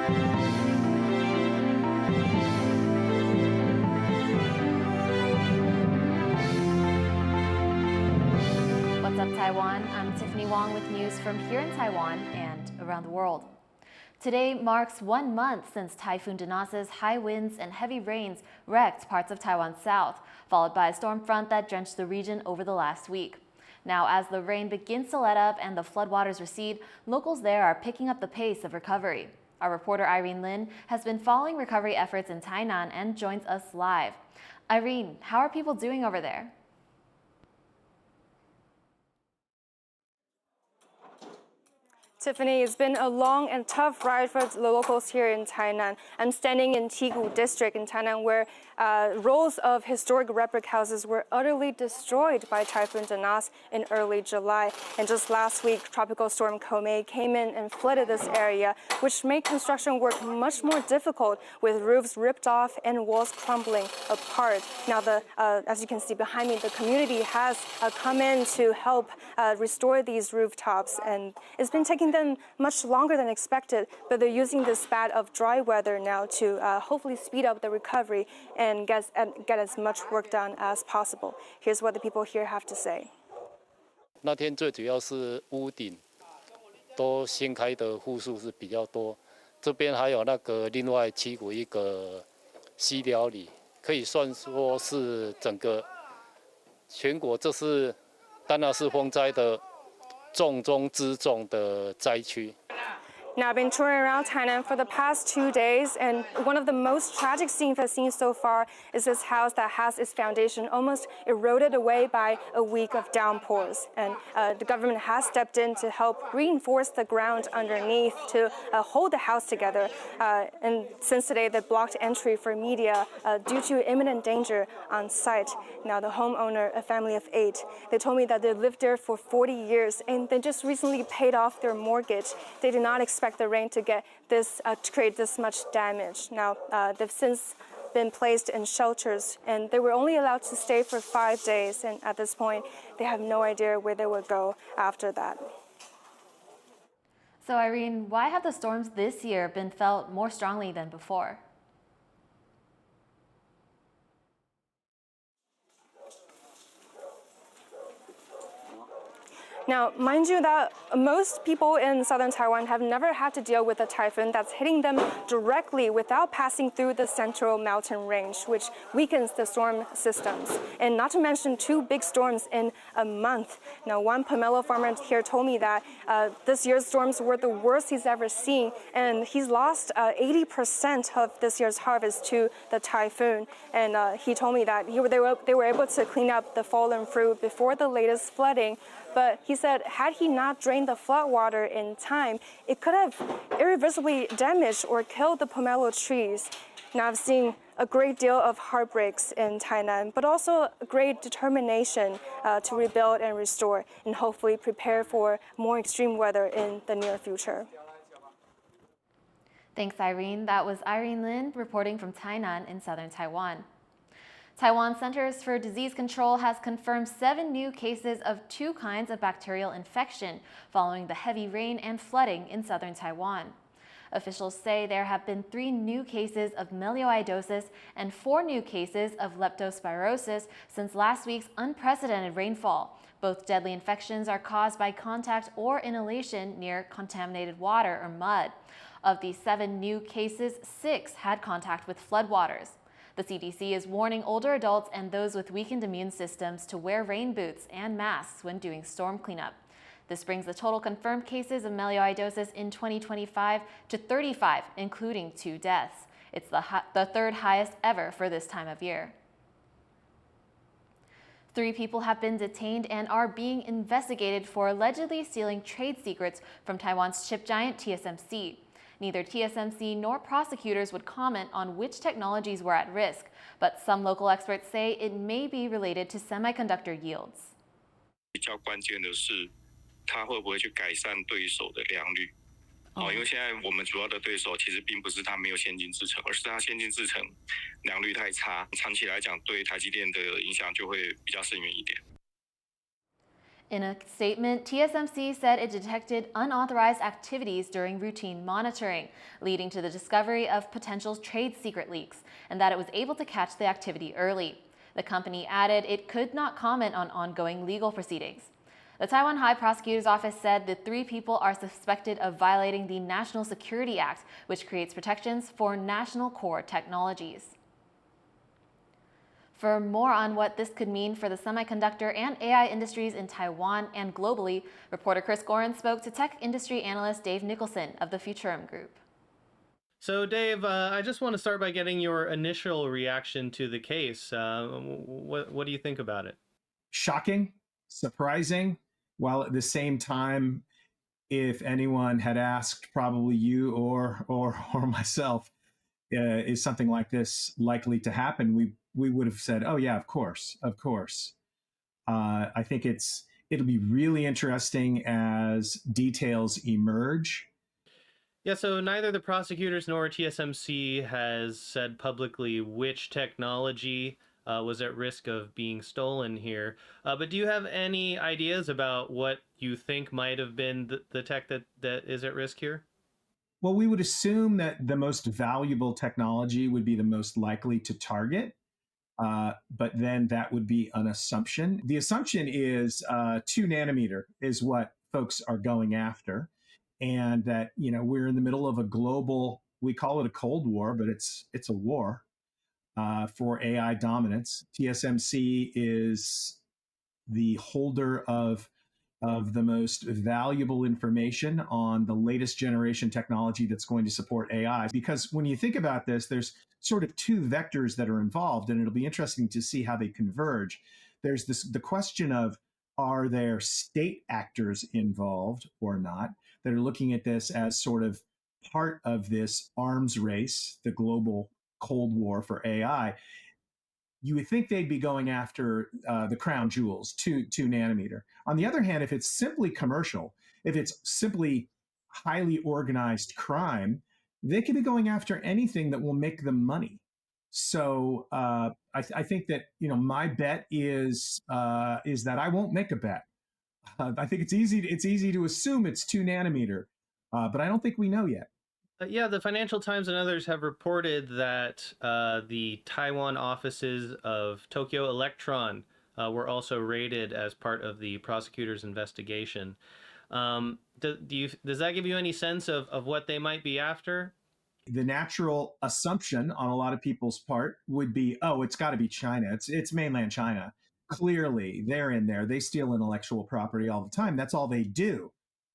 What's up, Taiwan? I'm Tiffany Wong with news from here in Taiwan and around the world. Today marks 1 month since Typhoon Danasa's high winds and heavy rains wrecked parts of Taiwan's south, followed by a storm front that drenched the region over the last week. Now, as the rain begins to let up and the floodwaters recede, locals there are picking up the pace of recovery. Our reporter Irene Lin has been following recovery efforts in Tainan and joins us live. Irene, how are people doing over there? Tiffany, it's been a long and tough ride for the locals here in Tainan. I'm standing in Tigu district in Tainan where rows of historic red brick houses were utterly destroyed by Typhoon Danas in early July. And just last week, Tropical Storm Komei came in and flooded this area, which made construction work much more difficult with roofs ripped off and walls crumbling apart. Now, as you can see behind me, the community has come in to help restore these rooftops, and it's been taking them much longer than expected, but they're using this spat of dry weather now to hopefully speed up the recovery and get as much work done as possible. Here's what the people here have to say. 那天最主要是屋顶都掀开的户数是比较多，这边还有那个另外7股一个西寮里，可以算说是整个全国这是丹纳市风灾的重中之重的灾区。 Now, I've been touring around Tainan for the past 2 days, and one of the most tragic scenes I've seen so far is this house that has its foundation almost eroded away by a week of downpours. And the government has stepped in to help reinforce the ground underneath to hold the house together. And since today, they blocked entry for media due to imminent danger on site. Now, the homeowner, a family of 8, they told me that they lived there for 40 years, and they just recently paid off their mortgage. They did not expect the rain to get this to create this much damage. Now, they've since been placed in shelters, and they were only allowed to stay for 5 days. And at this point, they have no idea where they would go after that. So, Irene, why have the storms this year been felt more strongly than before? Now, mind you that most people in southern Taiwan have never had to deal with a typhoon that's hitting them directly without passing through the central mountain range, which weakens the storm systems. And not to mention 2 big storms in a month. Now, one pomelo farmer here told me that this year's storms were the worst he's ever seen, and he's lost 80% of this year's harvest to the typhoon. And he told me that they were able to clean up the fallen fruit before the latest flooding. But he said, had he not drained the floodwater in time, it could have irreversibly damaged or killed the pomelo trees. Now, I've seen a great deal of heartbreaks in Tainan, but also a great determination to rebuild and restore, and hopefully prepare for more extreme weather in the near future. Thanks, Irene. That was Irene Lin reporting from Tainan in southern Taiwan. Taiwan Centers for Disease Control has confirmed 7 new cases of 2 kinds of bacterial infection following the heavy rain and flooding in southern Taiwan. Officials say there have been 3 new cases of melioidosis and 4 new cases of leptospirosis since last week's unprecedented rainfall. Both deadly infections are caused by contact or inhalation near contaminated water or mud. Of these 7 new cases, 6 had contact with floodwaters. The CDC is warning older adults and those with weakened immune systems to wear rain boots and masks when doing storm cleanup. This brings the total confirmed cases of melioidosis in 2025 to 35, including 2 deaths. It's the 3rd highest ever for this time of year. 3 people have been detained and are being investigated for allegedly stealing trade secrets from Taiwan's chip giant TSMC. Neither TSMC nor prosecutors would comment on which technologies were at risk, but some local experts say it may be related to semiconductor yields. 比较关键的是，它会不会去改善对手的良率？因为现在我们主要的对手其实并不是它没有先进制程，而是它先进制程良率太差，长期来讲对台积电的影响就会比较深远一点。In a statement, TSMC said it detected unauthorized activities during routine monitoring, leading to the discovery of potential trade secret leaks, and that it was able to catch the activity early. The company added it could not comment on ongoing legal proceedings. The Taiwan High Prosecutor's Office said the 3 people are suspected of violating the National Security Act, which creates protections for national core technologies. For more on what this could mean for the semiconductor and AI industries in Taiwan and globally, reporter Chris Gorin spoke to tech industry analyst Dave Nicholson of the Futurum Group. So, Dave, I just want to start by getting your initial reaction to the case. What do you think about it? Shocking, surprising, while at the same time, if anyone had asked probably you or myself, is something like this likely to happen, we would have said, oh yeah, of course, of course. I think it'll be really interesting as details emerge. Yeah, so neither the prosecutors nor TSMC has said publicly which technology was at risk of being stolen here. But do you have any ideas about what you think might have been the tech that is at risk here? Well, we would assume that the most valuable technology would be the most likely to target. But then that would be an assumption. The assumption is 2 nanometer is what folks are going after. And that, we're in the middle of a global, we call it a Cold War, but it's a war for AI dominance. TSMC is the holder of the most valuable information on the latest generation technology that's going to support AI. Because when you think about this, there's sort of 2 vectors that are involved, and it'll be interesting to see how they converge. There's the question of, are there state actors involved or not that are looking at this as sort of part of this arms race, the global Cold War for AI? You would think they'd be going after the crown jewels, 2 nanometer. On the other hand, if it's simply commercial, if it's simply highly organized crime, they could be going after anything that will make them money. So I think that my bet is that I won't make a bet. I think it's easy to assume it's 2 nanometer, but I don't think we know yet. Yeah, the Financial Times and others have reported that the Taiwan offices of Tokyo Electron were also raided as part of the prosecutor's investigation. Does that give you any sense of what they might be after? The natural assumption on a lot of people's part would be, oh, it's got to be China. It's mainland China. Clearly, they're in there. They steal intellectual property all the time. That's all they do,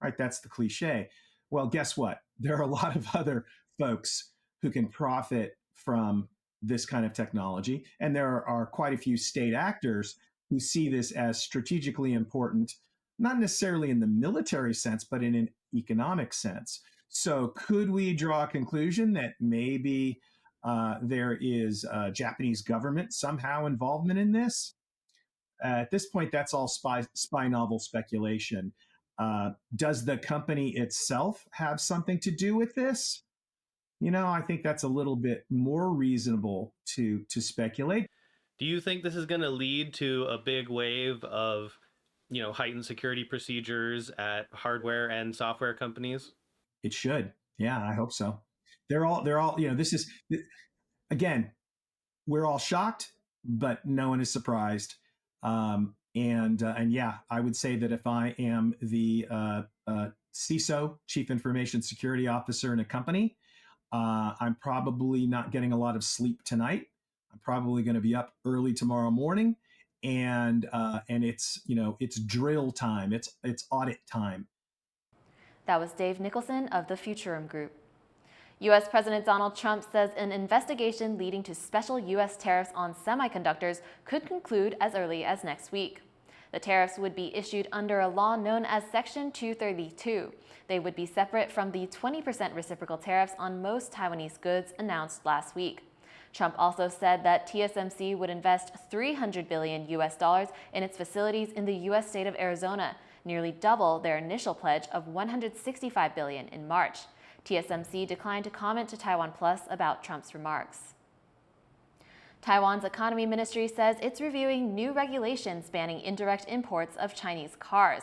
right? That's the cliche. Well, guess what? There are a lot of other folks who can profit from this kind of technology. And there are quite a few state actors who see this as strategically important, not necessarily in the military sense, but in an economic sense. So could we draw a conclusion that maybe there is Japanese government somehow involvement in this? At this point, that's all spy novel speculation. Does the company itself have something to do with this? I think that's a little bit more reasonable to speculate. Do you think this is going to lead to a big wave of, heightened security procedures at hardware and software companies? It should. Yeah, I hope so. They're all, this is, again, we're all shocked, but no one is surprised. And yeah, I would say that if I am the CISO, Chief Information Security Officer in a company, I'm probably not getting a lot of sleep tonight. I'm probably going to be up early tomorrow morning, and it's it's drill time, it's audit time. That was Dave Nicholson of the Futurum Group. U.S. President Donald Trump says an investigation leading to special U.S. tariffs on semiconductors could conclude as early as next week. The tariffs would be issued under a law known as Section 232. They would be separate from the 20% reciprocal tariffs on most Taiwanese goods announced last week. Trump also said that TSMC would invest $300 billion in its facilities in the U.S. state of Arizona, nearly double their initial pledge of $165 billion in March. TSMC declined to comment to TaiwanPlus about Trump's remarks. Taiwan's economy ministry says it's reviewing new regulations banning indirect imports of Chinese cars.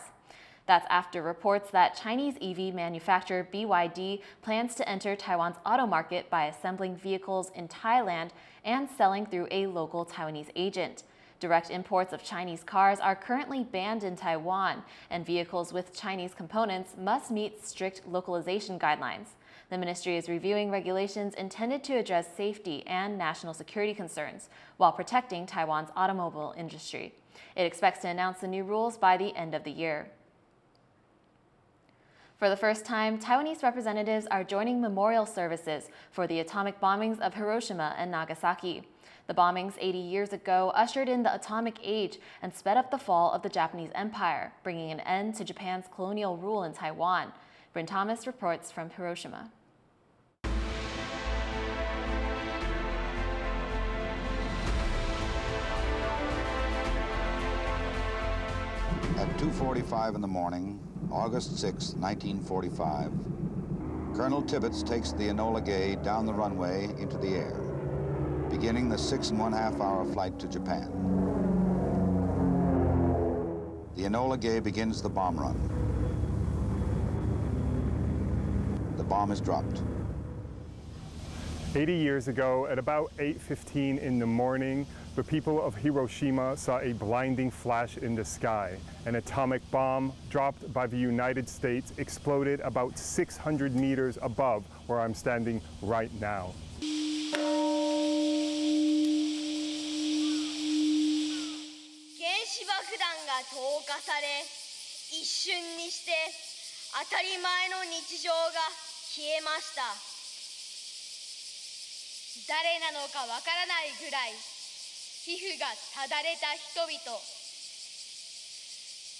That's after reports that Chinese EV manufacturer BYD plans to enter Taiwan's auto market by assembling vehicles in Thailand and selling through a local Taiwanese agent. Direct imports of Chinese cars are currently banned in Taiwan, and vehicles with Chinese components must meet strict localization guidelines. The ministry is reviewing regulations intended to address safety and national security concerns while protecting Taiwan's automobile industry. It expects to announce the new rules by the end of the year. For the first time, Taiwanese representatives are joining memorial services for the atomic bombings of Hiroshima and Nagasaki. The bombings 80 years ago ushered in the atomic age and sped up the fall of the Japanese Empire, bringing an end to Japan's colonial rule in Taiwan. Bryn Thomas reports from Hiroshima. At 2:45 in the morning, August 6, 1945, Colonel Tibbets takes the Enola Gay down the runway into the air, beginning the 6.5-hour flight to Japan. The Enola Gay begins the bomb run. The bomb is dropped. 80 years ago, at about 8:15 in the morning, the people of Hiroshima saw a blinding flash in the sky. An atomic bomb dropped by the United States exploded about 600 meters above where I'm standing right now. 誰なのかわからないぐらい皮膚がただれた人々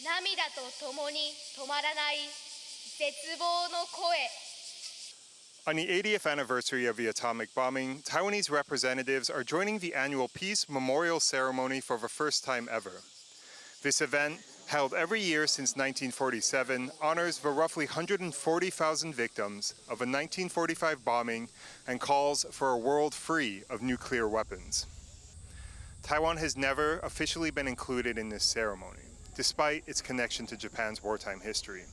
涙とともに止まらない絶望の声 On the 80th anniversary of the atomic bombing, Taiwanese representatives are joining the annual Peace Memorial Ceremony for the first time ever. This event, held every year since 1947, honors the roughly 140,000 victims of a 1945 bombing and calls for a world free of nuclear weapons. Taiwan has never officially been included in this ceremony, despite its connection to Japan's wartime history.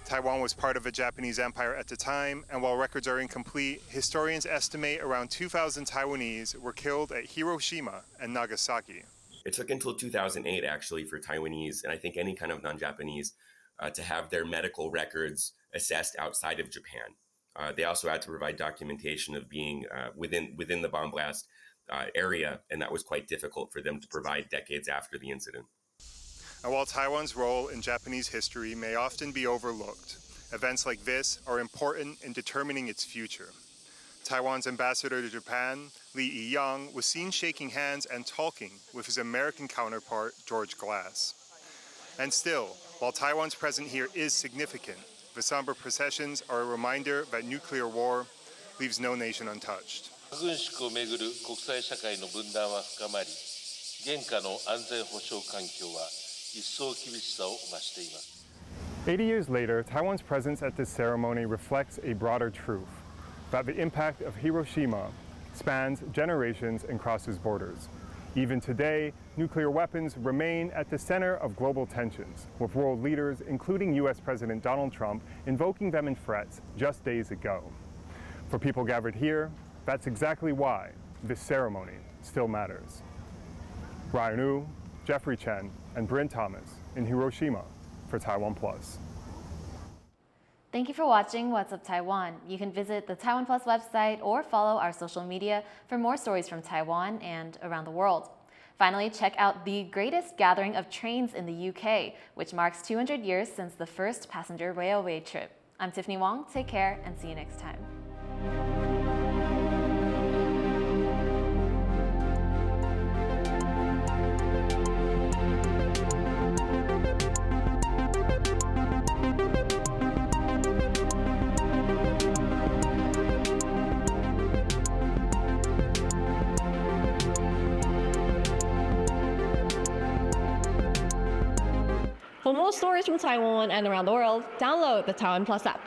Taiwan was part of the Japanese Empire at the time, and while records are incomplete, historians estimate around 2,000 Taiwanese were killed at Hiroshima and Nagasaki. It took until 2008, actually, for Taiwanese, and I think any kind of non-Japanese, to have their medical records assessed outside of Japan. They also had to provide documentation of being within the bomb blast area, and that was quite difficult for them to provide decades after the incident. And while Taiwan's role in Japanese history may often be overlooked, events like this are important in determining its future. Taiwan's ambassador to Japan, Lee Yi-young, was seen shaking hands and talking with his American counterpart, George Glass. And still, while Taiwan's presence here is significant, the somber processions are a reminder that nuclear war leaves no nation untouched. 核軍縮をめぐる国際社会の分断は深まり、現下の安全保障環境は一層厳しさを増しています。 80 years later, Taiwan's presence at this ceremony reflects a broader truth, that the impact of Hiroshima spans generations and crosses borders. Even today, nuclear weapons remain at the center of global tensions, with world leaders, including US President Donald Trump, invoking them in threats just days ago. For people gathered here, that's exactly why this ceremony still matters. Ryan Wu, Jeffrey Chen, and Bryn Thomas in Hiroshima for TaiwanPlus. Thank you for watching What's Up Taiwan. You can visit the TaiwanPlus website or follow our social media for more stories from Taiwan and around the world. Finally, check out the greatest gathering of trains in the UK, which marks 200 years since the first passenger railway trip. I'm Tiffany Wong. Take care and see you next time. For more stories from Taiwan and around the world, download the TaiwanPlus app.